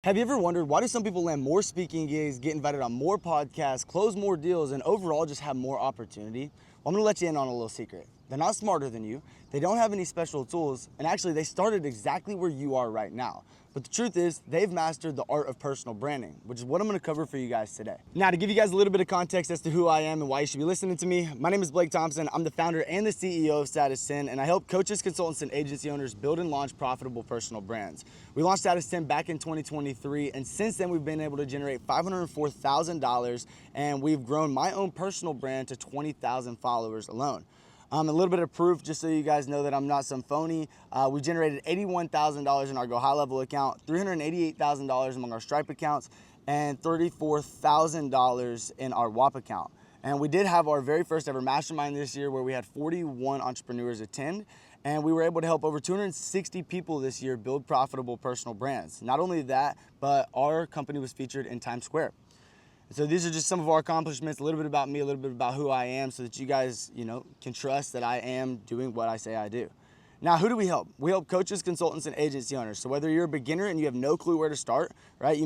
Have you ever wondered why do some people land more speaking gigs, get invited on more podcasts, close more deals, and overall just have more opportunity? Well, I'm gonna let you in on a little secret. They're not smarter than you, they don't have any special tools, and actually they started exactly where you are right now. But the truth is, they've mastered the art of personal branding, which is what I'm gonna cover for you guys today. Now, to give you guys a little bit of context as to who I am and why you should be listening to me, my name is Blake Thompson. I'm the founder and the CEO of Status 10, and I help coaches, consultants, and agency owners build and launch profitable personal brands. We launched Status 10 back in 2023, and since then we've been able to generate $504,000, and we've grown my own personal brand to 20,000 followers alone. A little bit of proof, just so you guys know that I'm not some phony. We generated $81,000 in our Go High Level account, $388,000 among our Stripe accounts, and $34,000 in our WAP account. And we did have our very first ever mastermind this year where we had 41 entrepreneurs attend, and we were able to help over 260 people this year build profitable personal brands. Not only that, but our company was featured in Times Square. So these are just some of our accomplishments, a little bit about me, a little bit about who I am, so that you guys, can trust that I am doing what I say I do. Now, who do we help? We help coaches, consultants, and agency owners. So whether you're a beginner and you have no clue where to start, right?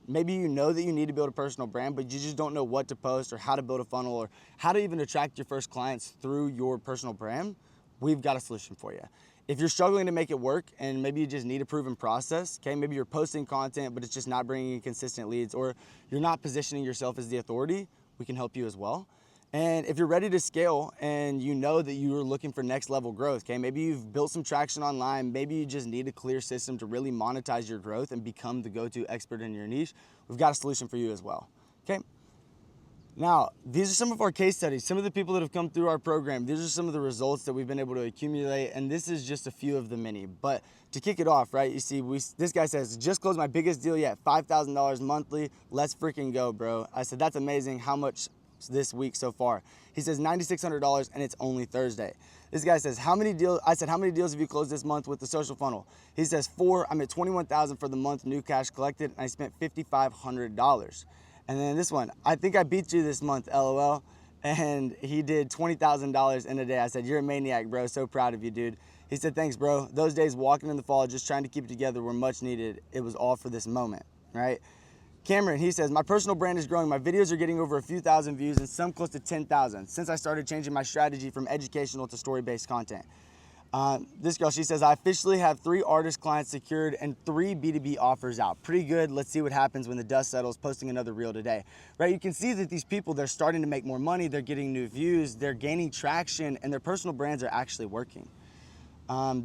Maybe you know that you need to build a personal brand, but you just don't know what to post or how to build a funnel or how to even attract your first clients through your personal brand. We've got a solution for you. If you're struggling to make it work and maybe you just need a proven process, okay, maybe you're posting content but it's just not bringing in consistent leads, or you're not positioning yourself as the authority, we can help you as well. And if you're ready to scale and you know that you're looking for next level growth, okay, maybe you've built some traction online, maybe you just need a clear system to really monetize your growth and become the go-to expert in your niche, we've got a solution for you as well, okay? Now, these are some of our case studies, some of the people that have come through our program. These are some of the results that we've been able to accumulate, and this is just a few of the many. But to kick it off, right, you see, this guy says, just closed my biggest deal yet, $5,000 monthly. Let's freaking go, bro. I said, that's amazing. How much this week so far? He says, $9,600, and it's only Thursday. This guy says, how many deals? I said, how many deals have you closed this month with the social funnel? He says, 4. I'm at $21,000 for the month, new cash collected, and I spent $5,500. And then this one, I think I beat you this month, LOL. And he did $20,000 in a day. I said, you're a maniac, bro. So proud of you, dude. He said, thanks, bro. Those days walking in the fall, just trying to keep it together were much needed. It was all for this moment, right? Cameron, he says, my personal brand is growing. My videos are getting over a few thousand views and some close to 10,000 since I started changing my strategy from educational to story-based content. This girl, she says, I officially have 3 artist clients secured and 3 B2B offers out. Pretty good. Let's see what happens when the dust settles. Posting another reel today, right? You can see that these people, they're starting to make more money. They're getting new views. They're gaining traction, and their personal brands are actually working.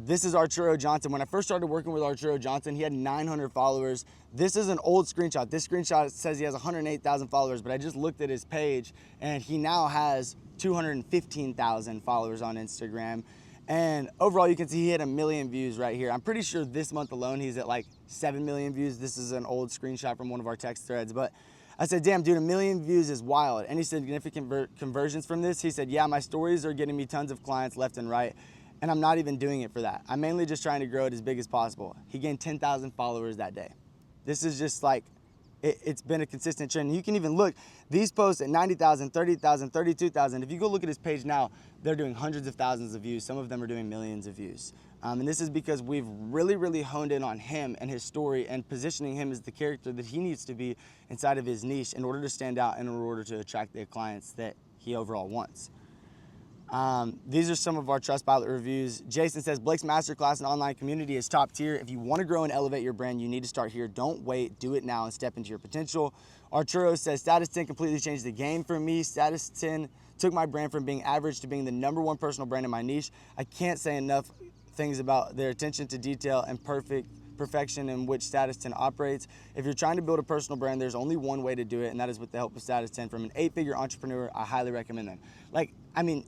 This is Arturo Johnson. When I first started working with Arturo Johnson, he had 900 followers. This is an old screenshot. This screenshot says he has 108,000 followers, but I just looked at his page, and he now has 215,000 followers on Instagram. And overall, you can see he had 1 million views right here. I'm pretty sure this month alone, he's at like 7 million views. This is an old screenshot from one of our text threads. But I said, damn, dude, 1 million views is wild. Any significant conversions from this? He said, yeah, my stories are getting me tons of clients left and right. And I'm not even doing it for that. I'm mainly just trying to grow it as big as possible. He gained 10,000 followers that day. This is just like, it's been a consistent trend. You can even look, these posts at 90,000, 30,000, 32,000. If you go look at his page now, they're doing hundreds of thousands of views. Some of them are doing millions of views. And this is because we've really honed in on him and his story and positioning him as the character that he needs to be inside of his niche in order to stand out and in order to attract the clients that he overall wants. These are some of our Trustpilot reviews. Jason says, Blake's masterclass and online community is top tier. If you want to grow and elevate your brand, you need to start here. Don't wait, do it now and step into your potential. Arturo says, Status 10 completely changed the game for me. Status 10 took my brand from being average to being the #1 personal brand in my niche. I can't say enough things about their attention to detail and perfection in which Status 10 operates. If you're trying to build a personal brand, there's only one way to do it, and that is with the help of Status 10 from an 8-figure entrepreneur. I highly recommend them.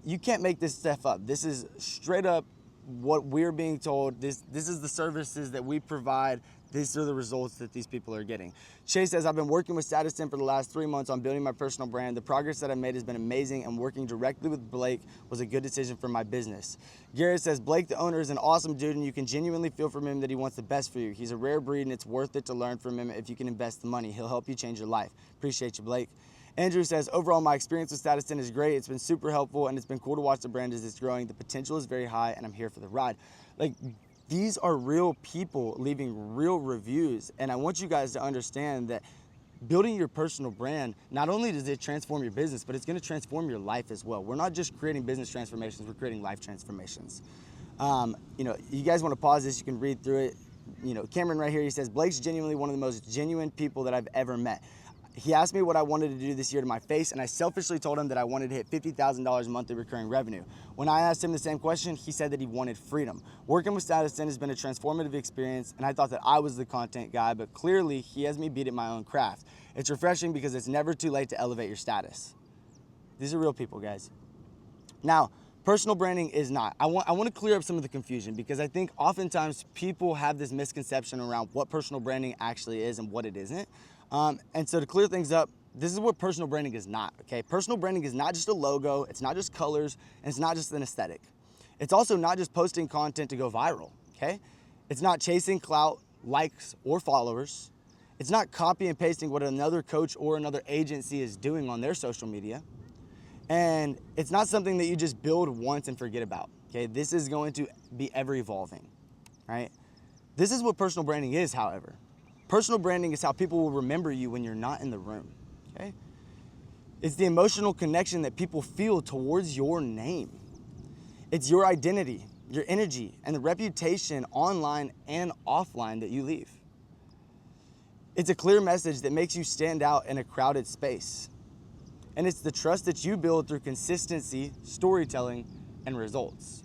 You can't make this stuff up. This is straight up what we're being told. This is the services that we provide. These are the results that these people are getting. Chase says, I've been working with Status 10 for the last 3 months on building my personal brand. The progress that I've made has been amazing, and working directly with Blake was a good decision for my business. Garrett says, Blake, the owner, is an awesome dude, and you can genuinely feel from him that he wants the best for you. He's a rare breed, and it's worth it to learn from him if you can invest the money. He'll help you change your life. Appreciate you, Blake. Andrew says, overall, my experience with Status 10 is great. It's been super helpful, and it's been cool to watch the brand as it's growing. The potential is very high, and I'm here for the ride. These are real people leaving real reviews. And I want you guys to understand that building your personal brand, not only does it transform your business, but it's gonna transform your life as well. We're not just creating business transformations, we're creating life transformations. You guys wanna pause this, you can read through it. Cameron right here, he says, Blake's genuinely one of the most genuine people that I've ever met. He asked me what I wanted to do this year to my face, and I selfishly told him that I wanted to hit $50,000 monthly recurring revenue. When I asked him the same question, he said that he wanted freedom. Working with Status 10 has been a transformative experience, and I thought that I was the content guy, but clearly he has me beat at my own craft. It's refreshing because it's never too late to elevate your status. These are real people, guys. Now, personal branding is not. I want to clear up some of the confusion, because I think oftentimes people have this misconception around what personal branding actually is and what it isn't. And so to clear things up, this is what personal branding is not, okay? Personal branding is not just a logo, it's not just colors, and it's not just an aesthetic. It's also not just posting content to go viral, okay? It's not chasing clout, likes, or followers. It's not copy and pasting what another coach or another agency is doing on their social media. And it's not something that you just build once and forget about, okay? This is going to be ever evolving, right? This is what personal branding is, however. Personal branding is how people will remember you when you're not in the room, okay? It's the emotional connection that people feel towards your name. It's your identity, your energy, and the reputation online and offline that you leave. It's a clear message that makes you stand out in a crowded space. And it's the trust that you build through consistency, storytelling, and results.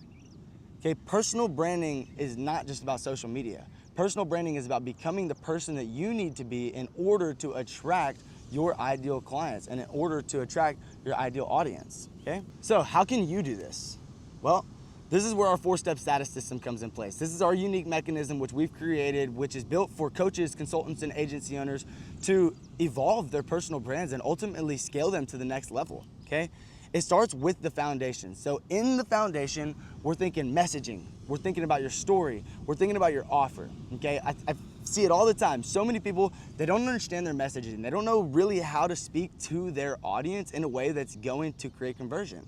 Okay, personal branding is not just about social media. Personal branding is about becoming the person that you need to be in order to attract your ideal clients and in order to attract your ideal audience, okay? So how can you do this? Well, this is where our 4-step status system comes in place. This is our unique mechanism which we've created, which is built for coaches, consultants, and agency owners to evolve their personal brands and ultimately scale them to the next level, okay? It starts with the foundation. So in the foundation, we're thinking messaging, we're thinking about your story, we're thinking about your offer, okay? I see it all the time. So many people, they don't understand their messaging. They don't know really how to speak to their audience in a way that's going to create conversion.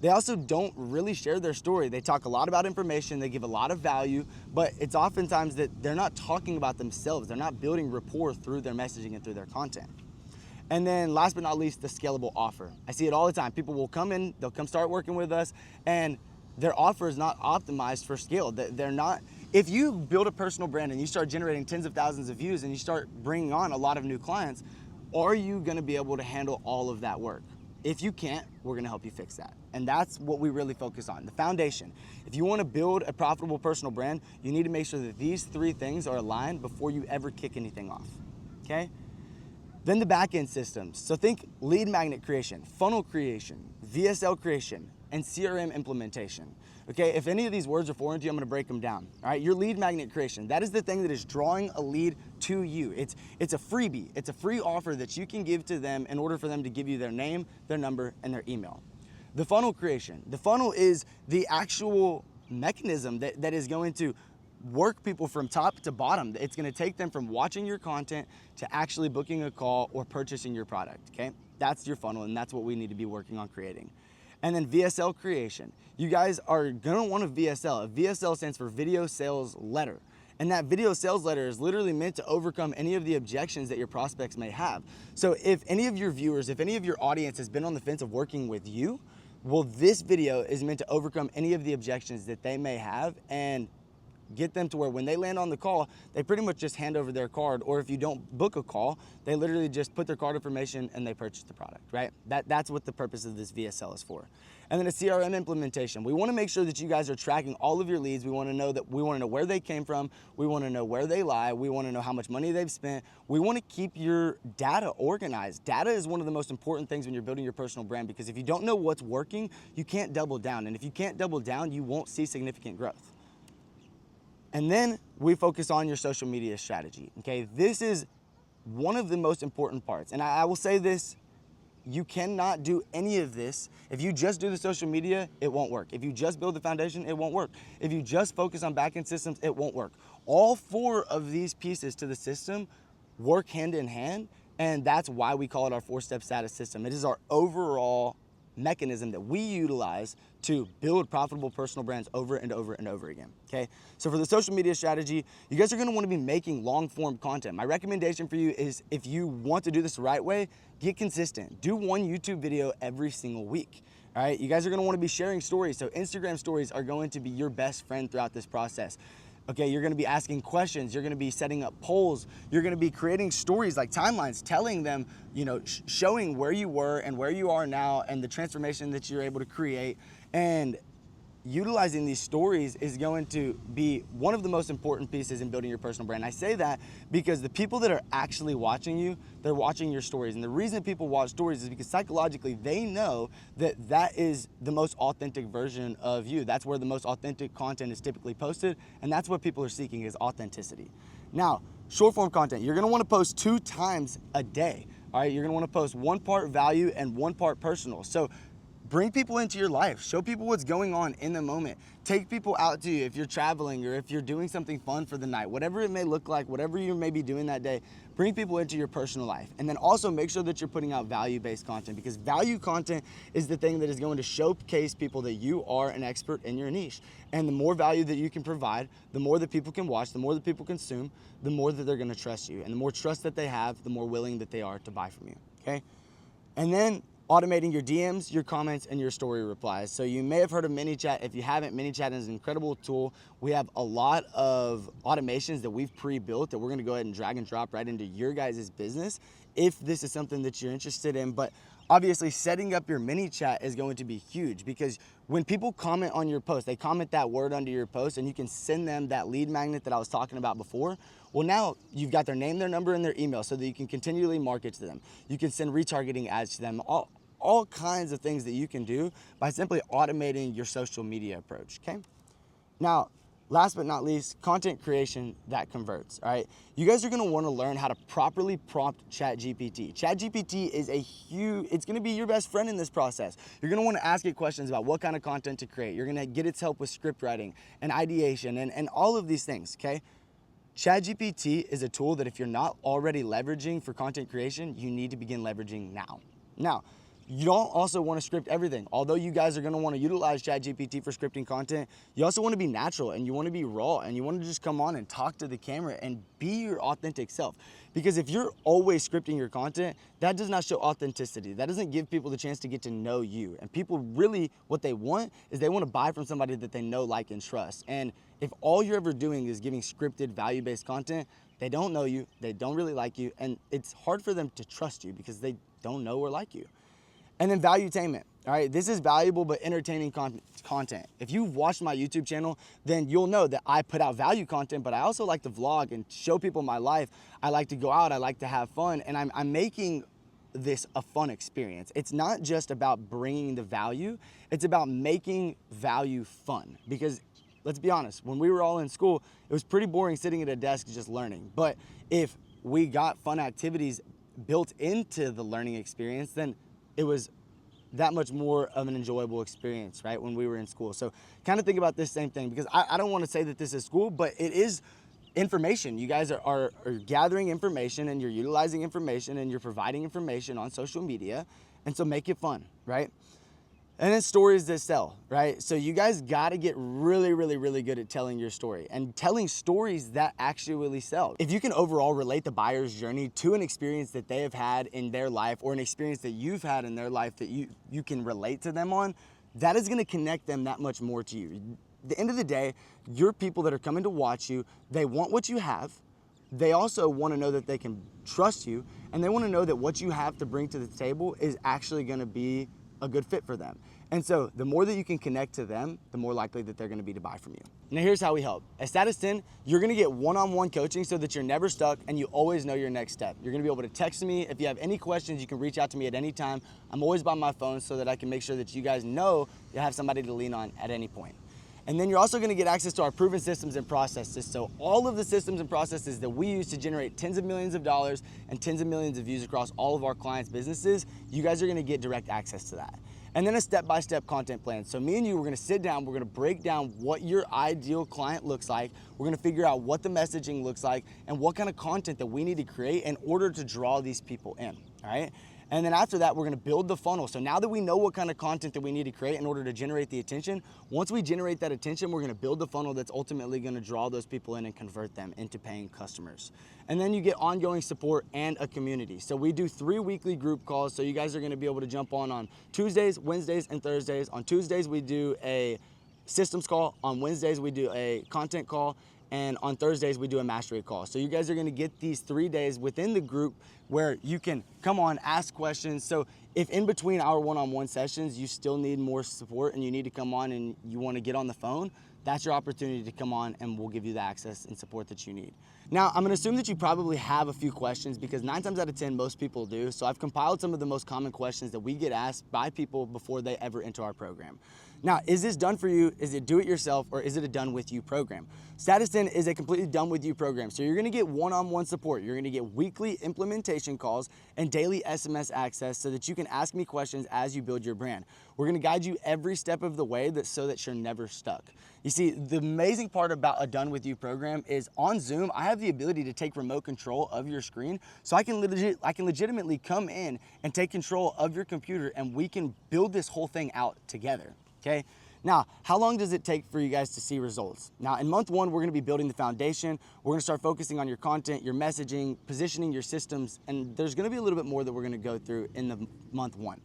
They also don't really share their story. They talk a lot about information, they give a lot of value, but it's oftentimes that they're not talking about themselves. They're not building rapport through their messaging and through their content. And then last but not least, the scalable offer. I see it all the time. People will come in, they'll come start working with us, and their offer is not optimized for scale. They're not. If you build a personal brand and you start generating tens of thousands of views and you start bringing on a lot of new clients, are you gonna be able to handle all of that work? If you can't, we're gonna help you fix that. And that's what we really focus on, the foundation. If you wanna build a profitable personal brand, you need to make sure that these 3 things are aligned before you ever kick anything off, okay? Then the back-end systems. So think lead magnet creation, funnel creation, VSL creation, and CRM implementation. Okay, if any of these words are foreign to you, I'm gonna break them down. All right, your lead magnet creation, that is the thing that is drawing a lead to you. It's a freebie, it's a free offer that you can give to them in order for them to give you their name, their number, and their email. The funnel creation, the funnel is the actual mechanism that is going to work people from top to bottom. It's gonna take them from watching your content to actually booking a call or purchasing your product, okay? That's your funnel, and that's what we need to be working on creating. And then VSL creation. You guys are gonna want a VSL. A VSL stands for Video Sales Letter. And that video sales letter is literally meant to overcome any of the objections that your prospects may have. So if any of your viewers, if any of your audience has been on the fence of working with you, well, this video is meant to overcome any of the objections that they may have and get them to where when they land on the call, they pretty much just hand over their card, or if you don't book a call, they literally just put their card information and they purchase the product, right? That's what the purpose of this VSL is for. And then a CRM implementation. We wanna make sure that you guys are tracking all of your leads. We wanna know where they came from. We wanna know where they lie. We wanna know how much money they've spent. We wanna keep your data organized. Data is one of the most important things when you're building your personal brand, because if you don't know what's working, you can't double down. And if you can't double down, you won't see significant growth. And then we focus on your social media strategy, okay? This is one of the most important parts. And I will say this, you cannot do any of this. If you just do the social media, it won't work. If you just build the foundation, it won't work. If you just focus on backend systems, it won't work. All 4 of these pieces to the system work hand in hand, and that's why we call it our 4-step status system. It is our overall mechanism that we utilize to build profitable personal brands over and over and over again, okay? So for the social media strategy, you guys are gonna wanna be making long form content. My recommendation for you is, if you want to do this the right way, get consistent. Do one YouTube video every single week. All right, you guys are gonna wanna be sharing stories. So Instagram stories are going to be your best friend throughout this process. Okay, you're gonna be asking questions, you're gonna be setting up polls, you're gonna be creating stories like timelines, telling them, showing where you were and where you are now and the transformation that you're able to create. And utilizing these stories is going to be one of the most important pieces in building your personal brand. I say that because the people that are actually watching you, they're watching your stories. And the reason people watch stories is because psychologically they know that that is the most authentic version of you. That's where the most authentic content is typically posted. And that's what people are seeking, is authenticity. Now, short form content, you're gonna wanna post 2 times a day. All right, you're gonna wanna post 1 part value and 1 part personal. So bring people into your life. Show people what's going on in the moment. Take people out to you if you're traveling or if you're doing something fun for the night. Whatever it may look like, whatever you may be doing that day, bring people into your personal life. And then also make sure that you're putting out value-based content, because value content is the thing that is going to showcase people that you are an expert in your niche. And the more value that you can provide, the more that people can watch, the more that people consume, the more that they're gonna trust you. And the more trust that they have, the more willing that they are to buy from you, okay? And then automating your DMs, your comments, and your story replies. So you may have heard of ManyChat. If you haven't, ManyChat is an incredible tool. We have a lot of automations that we've pre-built that we're gonna go ahead and drag and drop right into your guys' business if this is something that you're interested in. But obviously setting up your ManyChat is going to be huge, because when people comment on your post, they comment that word under your post, and you can send them that lead magnet that I was talking about before. Well, now you've got their name, their number, and their email so that you can continually market to them. You can send retargeting ads to them, all kinds of things that you can do by simply automating your social media approach, okay? Now, last but not least, content creation that converts, all right? You guys are gonna wanna learn how to properly prompt ChatGPT. ChatGPT is it's gonna be your best friend in this process. You're gonna wanna ask it questions about what kind of content to create. You're gonna get its help with script writing and ideation and all of these things, okay? ChatGPT is a tool that if you're not already leveraging for content creation, you need to begin leveraging now. Now, you don't also want to script everything. Although you guys are going to want to utilize ChatGPT for scripting content, you also want to be natural and you want to be raw and you want to just come on and talk to the camera and be your authentic self. Because if you're always scripting your content, that does not show authenticity. That doesn't give people the chance to get to know you. And people really, what they want is they want to buy from somebody that they know, like, and trust. And if all you're ever doing is giving scripted, value-based content, they don't know you, they don't really like you, and it's hard for them to trust you because they don't know or like you. And then valuetainment, all right? This is valuable but entertaining content. If you've watched my YouTube channel, then you'll know that I put out value content, but I also like to vlog and show people my life. I like to go out, I like to have fun, and I'm making this a fun experience. It's not just about bringing the value, it's about making value fun. Because let's be honest, when we were all in school, it was pretty boring sitting at a desk just learning. But if we got fun activities built into the learning experience, then it was that much more of an enjoyable experience, right, when we were in school. So kind of think about this same thing, because I don't want to say that this is school, but it is information. You guys are gathering information and you're utilizing information and you're providing information on social media. And so make it fun, right? And then stories that sell, right? So you guys got to get really, really, really good at telling your story and telling stories that actually sell. If you can overall relate the buyer's journey to an experience that they have had in their life or an experience that you've had in their life that you can relate to them on, that is going to connect them that much more to you. At the end of the day, your people that are coming to watch you, they want what you have. They also want to know that they can trust you, and they want to know that what you have to bring to the table is actually going to be a good fit for them. And so the more that you can connect to them, the more likely that they're gonna be to buy from you. Now here's how we help. At Status 10, you're gonna get one-on-one coaching so that you're never stuck and you always know your next step. You're gonna be able to text me. If you have any questions, you can reach out to me at any time. I'm always by my phone so that I can make sure that you guys know you have somebody to lean on at any point. And then you're also gonna get access to our proven systems and processes. So all of the systems and processes that we use to generate tens of millions of dollars and tens of millions of views across all of our clients' businesses, you guys are gonna get direct access to that. And then a step-by-step content plan. So me and you, we're gonna sit down, we're gonna break down what your ideal client looks like, we're gonna figure out what the messaging looks like, and what kind of content that we need to create in order to draw these people in, all right? And then after that, we're gonna build the funnel. So now that we know what kind of content that we need to create in order to generate the attention, once we generate that attention, we're gonna build the funnel that's ultimately gonna draw those people in and convert them into paying customers. And then you get ongoing support and a community. So we do 3 weekly group calls. So you guys are gonna be able to jump on Tuesdays, Wednesdays, and Thursdays. On Tuesdays, we do a systems call. On Wednesdays, we do a content call. And on Thursdays, we do a mastery call. So you guys are gonna get these 3 days within the group where you can come on, ask questions. So if in between our one-on-one sessions, you still need more support and you need to come on and you wanna get on the phone, that's your opportunity to come on and we'll give you the access and support that you need. Now, I'm gonna assume that you probably have a few questions because 9 times out of 10, most people do. So I've compiled some of the most common questions that we get asked by people before they ever enter our program. Now, is this done for you? Is it do it yourself or is it a done with you program? Status 10 is a completely done with you program. So you're gonna get one-on-one support. You're gonna get weekly implementation calls and daily SMS access so that you can ask me questions as you build your brand. We're gonna guide you every step of the way so that you're never stuck. You see, the amazing part about a done with you program is on Zoom, I have the ability to take remote control of your screen. So I can legitimately come in and take control of your computer and we can build this whole thing out together. Okay, now how long does it take for you guys to see results? Now in month 1, we're gonna be building the foundation. We're gonna start focusing on your content, your messaging, positioning your systems, and there's gonna be a little bit more that we're gonna go through in the month 1.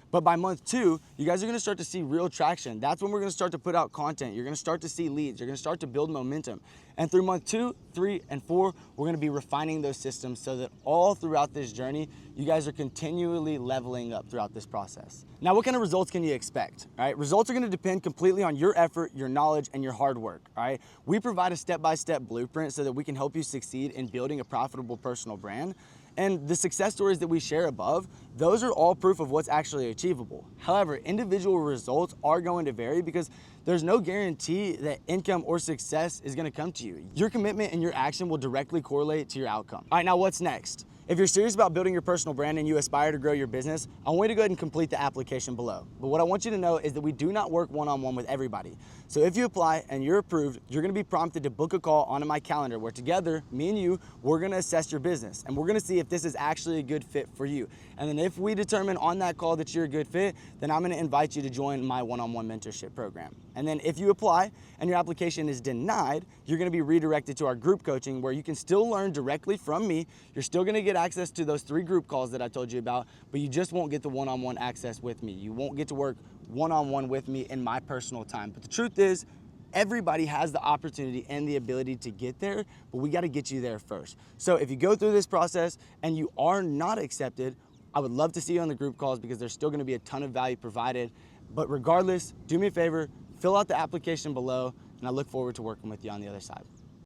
But by month 2, you guys are gonna start to see real traction. That's when we're gonna start to put out content. You're gonna start to see leads. You're gonna start to build momentum. And through month 2, 3, and 4, we're gonna be refining those systems so that all throughout this journey, you guys are continually leveling up throughout this process. Now, what kind of results can you expect? All right, results are gonna depend completely on your effort, your knowledge, and your hard work, all right? We provide a step-by-step blueprint so that we can help you succeed in building a profitable personal brand. And the success stories that we share above, those are all proof of what's actually achievable. However, individual results are going to vary because there's no guarantee that income or success is gonna come to you. Your commitment and your action will directly correlate to your outcome. All right, now what's next? If you're serious about building your personal brand and you aspire to grow your business, I want you to go ahead and complete the application below. But what I want you to know is that we do not work one-on-one with everybody. So if you apply and you're approved, you're gonna be prompted to book a call onto my calendar where together, me and you, we're gonna assess your business and we're gonna see if this is actually a good fit for you. And then if we determine on that call that you're a good fit, then I'm gonna invite you to join my one-on-one mentorship program. And then if you apply and your application is denied, you're gonna be redirected to our group coaching where you can still learn directly from me. You're still gonna get access to those 3 group calls that I told you about, but you just won't get the one-on-one access with me. You won't get to work one-on-one with me in my personal time. But the truth is, everybody has the opportunity and the ability to get there, but we gotta get you there first. So if you go through this process and you are not accepted, I would love to see you on the group calls because there's still gonna be a ton of value provided. But regardless, do me a favor, fill out the application below, and I look forward to working with you on the other side.